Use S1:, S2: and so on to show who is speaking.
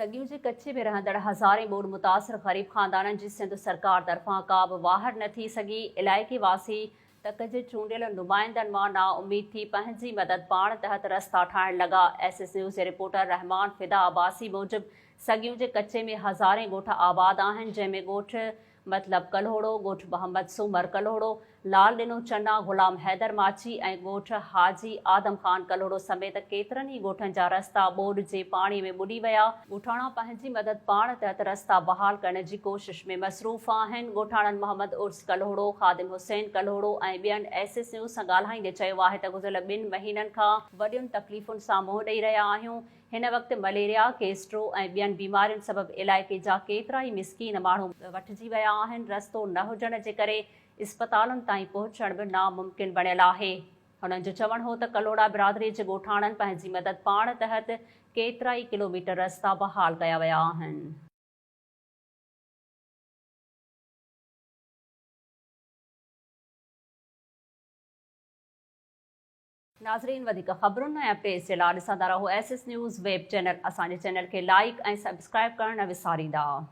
S1: सगियूं जे कच्चे में रहंदड़ हज़ारे ॿोड़ मुतासिर ग़रीब ख़ानदाननि जी सिंध सरकार तरफ़ां का बि वाहर न थी सघी। इलाइक़े वासी तक जे चूंडियल नुमाइंदनि मां नाउमीद थी पंहिंजी मदद पाण तहत रस्ता ठाहिण लॻा। SS न्यूज़ जे रिपोर्टर रहमान फिदा अब्बासी मूजिबि सगियूं जे कच्चे में हज़ारे ॻोठ आबाद आहिनि, जंहिंमें ॻोठ मतलब कल्होड़ो, ॻोठ मोहम्मद सूमर कल्होड़ो, लाल ॾिनो चन्ना, ग़ुलाम हैदर माची ऐं ॻोठ हाजी आदम ख़ान कल्होड़ो समेत केतिरनि ई ॻोठनि जा रस्ता ॿोॾि जे पाणीअ में ॿुॾी विया। ॻोठाणा पंहिंजी मदद पाण तहत रस्ता बहाल करण जी कोशिश में मसरूफ़ आहिनि। ॻोठाणनि मोहम्मद उर्स कल्होड़ो, ख़ादिम हुसैन कल्होड़ो ऐं ॿियनि SS न्यूज़ सां ॻाल्हाईंदे चयो आहे त गुज़िरियल 2 महीननि खां वॾियुनि तकलीफ़ुनि सां मुंहुं ॾेई रहिया आहियूं। हिन वक़्तु मलेरिया, केस्ट्रो ऐं ॿियनि बीमारियुनि सबबि इलाइक़े जा केतिरा ई मिसकीन माण्हू वठिजी विया आहिनि। रस्तो न हुजण जे करे इस्पतालुनि ताईं पहुचण बि नामुमकिन बणियल आहे। हुननि जो चवणु हो त कल्होड़ा बिरादरी जे ॻोठाणनि पंहिंजी मदद पाण तहत केतिरा ई किलोमीटर रस्ता बहाल कया विया आहिनि। नाज़रीन, वधीक ख़बरुनि ऐं अपडेट्स जे लाइ ॾिसंदा रहो SS न्यूज़ वेब चैनल। असांजे चैनल खे लाइक ऐं सब्सक्राइब करणु न विसारींदा।